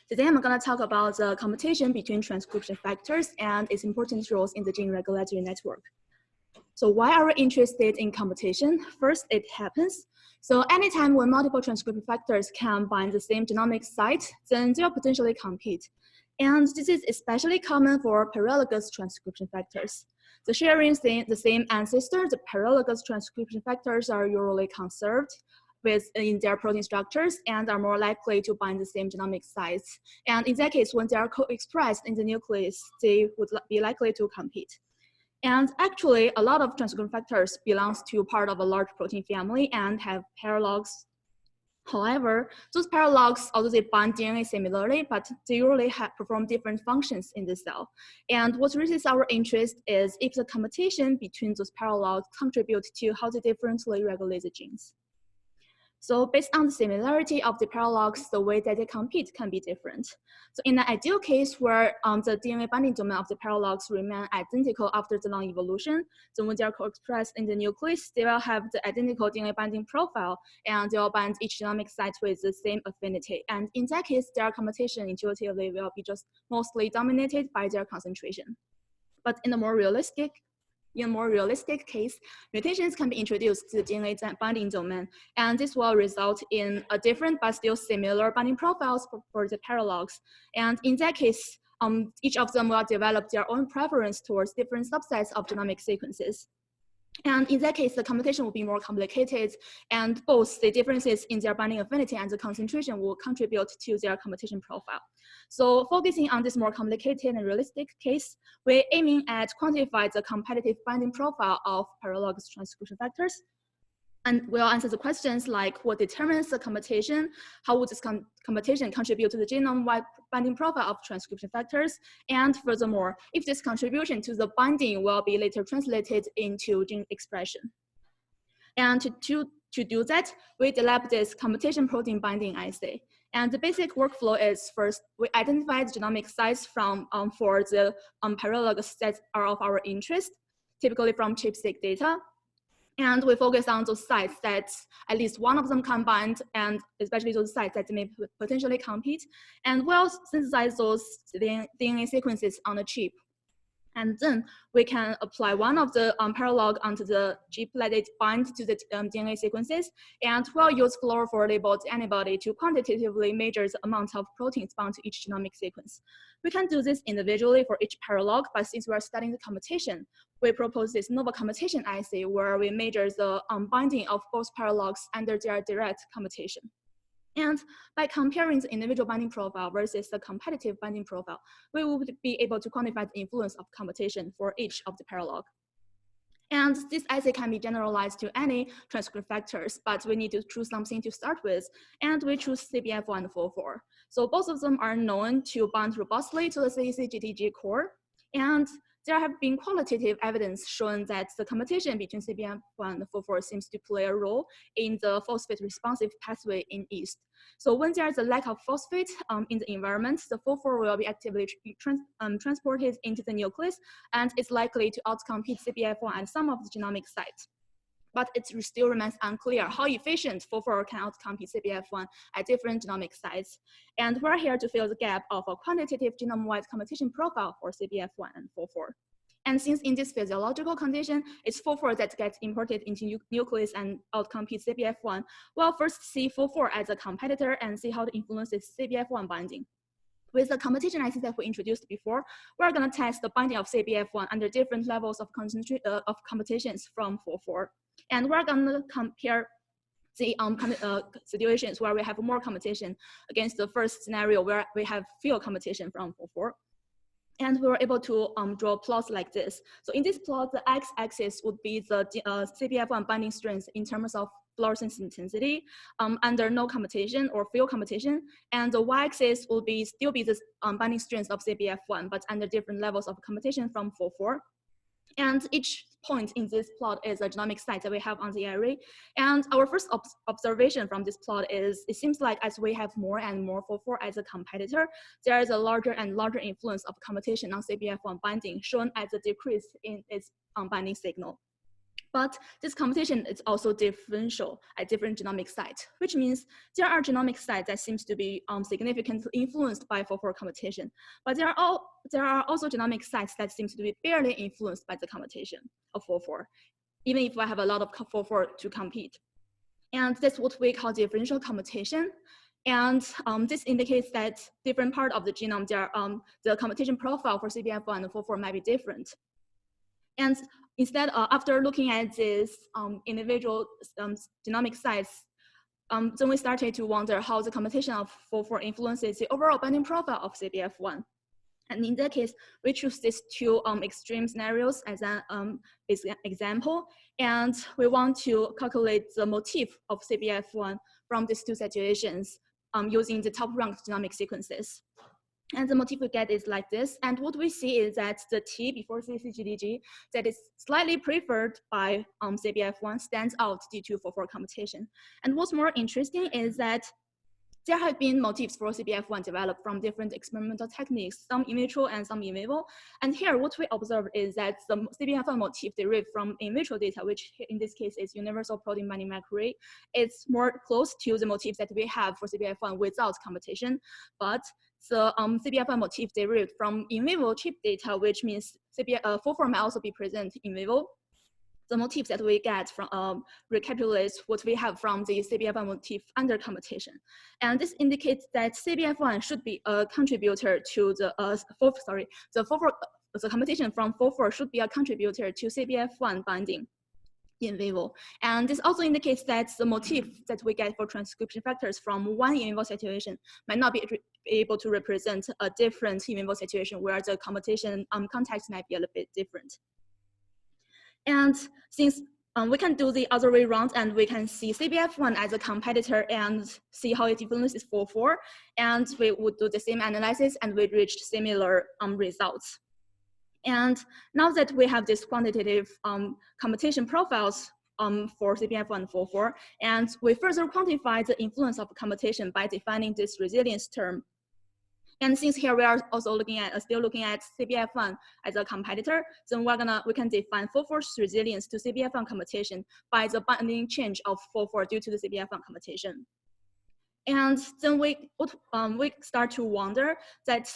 Today I'm going to talk about the competition between transcription factors and its important roles in the gene regulatory network. So why are we interested in competition? First, it happens. So anytime when multiple transcription factors can bind the same genomic site, then they'll potentially compete. And this is especially common for paralogous transcription factors. So sharing the same ancestor, the paralogous transcription factors are usually conserved in their protein structures and are more likely to bind the same genomic sites. And in that case, when they are co-expressed in the nucleus, they would be likely to compete. And actually, a lot of transcription factors belongs to part of a large protein family and have paralogs. However, those paralogs, although they bind DNA similarly, but they usually perform different functions in the cell. And what raises our interest is if the competition between those paralogs contribute to how they differently regulate the genes. So based on the similarity of the paralogs, the way that they compete can be different. So in an ideal case where the DNA binding domain of the paralogs remain identical after the long evolution, so when they are co-expressed in the nucleus, they will have the identical DNA binding profile, and they will bind each genomic site with the same affinity. And in that case, their competition intuitively will be just mostly dominated by their concentration. But in a more realistic case, mutations can be introduced to the DNA binding domain, and this will result in a different but still similar binding profiles for the paralogs. And in that case, each of them will develop their own preference towards different subsets of genomic sequences. And in that case, the competition will be more complicated, and both the differences in their binding affinity and the concentration will contribute to their competition profile. So focusing on this more complicated and realistic case, we're aiming at quantify the competitive binding profile of paralogous transcription factors. And we'll answer the questions like what determines the competition, how would this competition contribute to the genome-wide binding profile of transcription factors, and furthermore, if this contribution to the binding will be later translated into gene expression. And to do that, we developed this competition protein binding assay. And the basic workflow is first, we identify the genomic sites for the paralogous sets are of our interest, typically from ChIP-seq data. And we focus on those sites that at least one of them can bind, and especially those sites that may potentially compete. And we'll synthesize those DNA sequences on a chip. And then we can apply one of the paralog onto the chip, let it bind to the DNA sequences, and we'll use fluorophore-labeled antibody to quantitatively measure the amount of proteins bound to each genomic sequence. We can do this individually for each paralog, but since we're studying the competition, we propose this novel competition assay where we measure the binding of both paralogs under their direct competition. And by comparing the individual binding profile versus the competitive binding profile, we would be able to quantify the influence of competition for each of the paralog. And this assay can be generalized to any transcript factors, but we need to choose something to start with, and we choose CBF1 and 4,4. So both of them are known to bind robustly to the CEC-GTG core, and there have been qualitative evidence showing that the competition between CBF1 and 4,4 seems to play a role in the phosphate responsive pathway in yeast. So when there is a lack of phosphate in the environment, the 4,4 will be actively transported into the nucleus, and it's likely to outcompete CBF1 at some of the genomic sites. But it still remains unclear how efficient 4,4 can outcompete CBF1 at different genomic sites. And we're here to fill the gap of a quantitative genome-wide competition profile for CBF1 and 4,4. And since in this physiological condition, it's 4,4 that gets imported into nucleus and outcompetes CBF1, we'll first see 4,4 as a competitor and see how it influences CBF1 binding. With the competition assay that we introduced before, we're going to test the binding of CBF1 under different levels of competitions from 4,4. And we're going to compare the situations where we have more competition against the first scenario where we have fewer competition from 4,4. And we were able to draw plots like this. So in this plot, the x-axis would be the CBF1 binding strength in terms of fluorescence intensity under no competition or few competition, and the y-axis will still be the binding strength of CBF1, but under different levels of competition from 4,4. And each point in this plot is a genomic site that we have on the array. And our first observation from this plot is, it seems like as we have more and more 4,4 as a competitor, there is a larger and larger influence of competition on CBF1 binding, shown as a decrease in its binding signal. But this computation is also differential at different genomic sites, which means there are genomic sites that seems to be significantly influenced by 4-4 computation. But there are also genomic sites that seems to be barely influenced by the computation of 4-4, even if I have a lot of 4-4 to compete. And that's what we call differential computation. And this indicates that different part of the genome, the computation profile for CBF1 and 4-4 might be different. And instead, after looking at these individual genomic sites, then we started to wonder how the computation of 4-4 influences the overall binding profile of CBF1. And in that case, we choose these two extreme scenarios as an example. And we want to calculate the motif of CBF1 from these two situations using the top-ranked genomic sequences. And the motif we get is like this. And what we see is that the T before CCGDG that is slightly preferred by CBF1 stands out due to 4-4 computation. And what's more interesting is that there have been motifs for CBF1 developed from different experimental techniques, some in vitro and some in vivo. And here, what we observed is that the CBF1 motif derived from in vitro data, which in this case is universal protein binding microarray. It's more close to the motifs that we have for CBF1 without computation. But the CBF1 motif derived from in vivo chip data, which means 4-4 may also be present in vivo. The motifs that we get from recapitulates what we have from the CBF1 motif under computation. And this indicates that CBF1 should be a contributor to the the computation from 4-4 should be a contributor to CBF1 binding in vivo. And this also indicates that the motif that we get for transcription factors from one in vivo situation might not be able to represent a different in vivo situation where the computation context might be a little bit different. And since we can do the other way around and we can see CBF1 as a competitor and see how it influences 4-4, and we would do the same analysis and we reached similar results. And now that we have this quantitative computation profiles for CBF1 and 4-4, and we further quantify the influence of computation by defining this resilience term. And since here we are also still looking at CBF1 as a competitor, then we can define 4-4's resilience to CBF1 computation by the binding change of 4-4 due to the CBF1 computation. And then we start to wonder that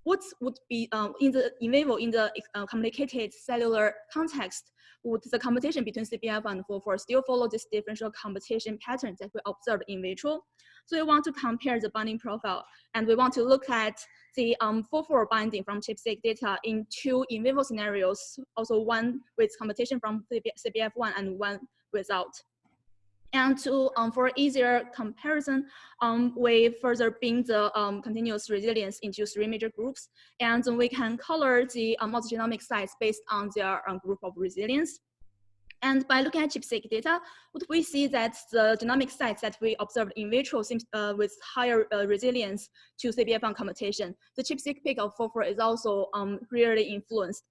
what would be in the complicated cellular context, would the computation between CBF1 and 4-4 still follow this differential computation pattern that we observed in vitro? So we want to compare the binding profile, and we want to look at the 4-4 binding from ChIP-seq data in two in vivo scenarios, also one with computation from CBF1 and one without. And for easier comparison, we further bring the continuous resilience into three major groups, and then we can color the multigenomic sites based on their group of resilience. And by looking at ChIP-seq data, what we see that the genomic sites that we observed in vitro seems with higher resilience to CBF1 computation. The ChIP-seq peak of 4-4 is also rarely influenced.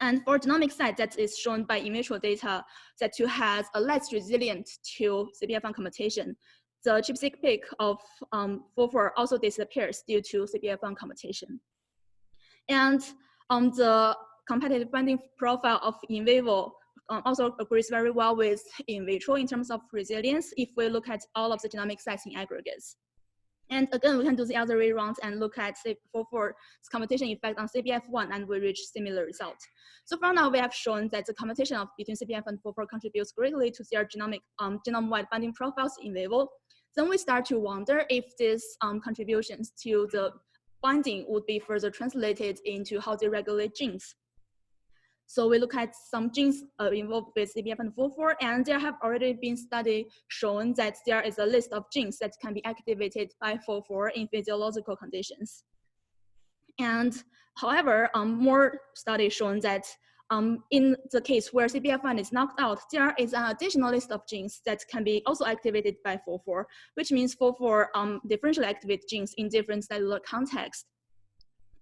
And for genomic site that is shown by in vitro data that you has a less resilient to CBF1 computation, the ChIP-seq peak of 4-4 also disappears due to CBF1 computation. And the competitive binding profile of in vivo also agrees very well with in vitro in terms of resilience if we look at all of the genomic sites in aggregates. And again, we can do the other way around and look at 4-4's computation effect on CBF1, and we reach similar results. So from now, we have shown that the computation between CBF and 4-4 contributes greatly to their genome-wide binding profiles in vivo. Then we start to wonder if these contributions to the binding would be further translated into how they regulate genes. So we look at some genes involved with CBF and 4-4, and there have already been studies showing that there is a list of genes that can be activated by 4-4 in physiological conditions. And however, more studies showing that in the case where CBF1 is knocked out, there is an additional list of genes that can be also activated by 4-4, which means 4-4 differentially activate genes in different cellular contexts.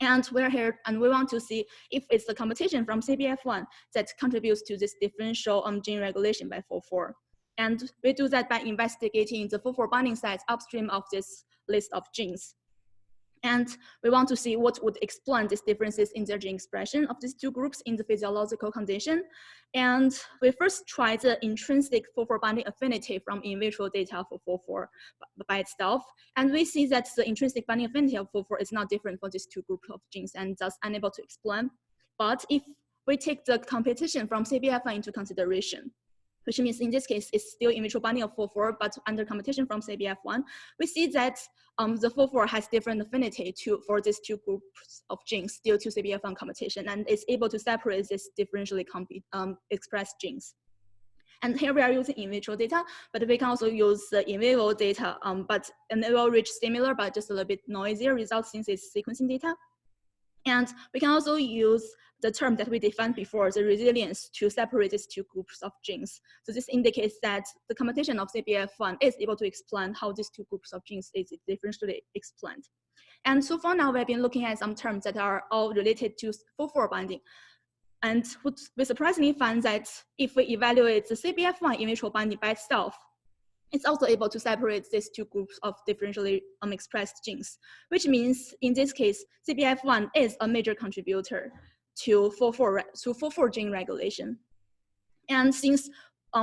And we're here, and we want to see if it's the computation from CBF1 that contributes to this differential gene regulation by 4-4. And we do that by investigating the 4-4 binding sites upstream of this list of genes. And we want to see what would explain these differences in their gene expression of these two groups in the physiological condition. And we first tried the intrinsic 4,4 binding affinity from in vitro data for 4,4 by itself. And we see that the intrinsic binding affinity of 4,4 is not different for these two groups of genes and thus unable to explain. But if we take the competition from CBF1 into consideration, which means in this case, it's still in vitro binding of 4,4, but under competition from CBF1, we see that the 4,4 has different affinity for these two groups of genes due to CBF1 competition, and is able to separate these differentially expressed genes. And here we are using in vitro data, but we can also use the in vivo data, and it will reach similar, but just a little bit noisier results since it's sequencing data. And we can also use the term that we defined before, the resilience, to separate these two groups of genes. So this indicates that the competition of CBF1 is able to explain how these two groups of genes is differentially explained. And so far now, we've been looking at some terms that are all related to 4,4 binding. And what we surprisingly find that if we evaluate the CBF1 in vitro binding by itself, it's also able to separate these two groups of differentially expressed genes, which means in this case, CBF1 is a major contributor to 4,4 gene regulation. And since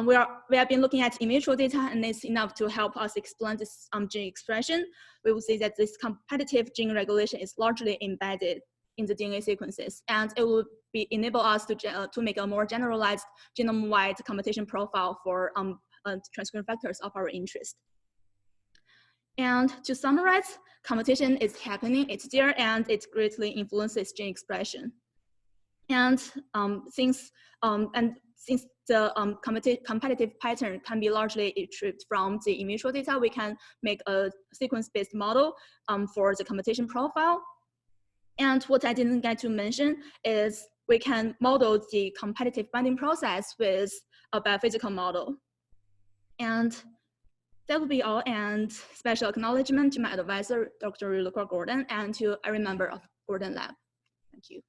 we have been looking at in vitro data and it's enough to help us explain this gene expression, we will see that this competitive gene regulation is largely embedded in the DNA sequences, and it will enable us to make a more generalized genome-wide competition profile for transcription factors of our interest. And to summarize, competition is happening, it's there, and it greatly influences gene expression. And since the competitive pattern can be largely retrieved from the in vitro data, we can make a sequence-based model for the competition profile. And what I didn't get to mention is we can model the competitive binding process with a biophysical model. And that would be all, and special acknowledgement to my advisor, Dr. Lucas Gordon, and to every member of Gordon Lab. Thank you.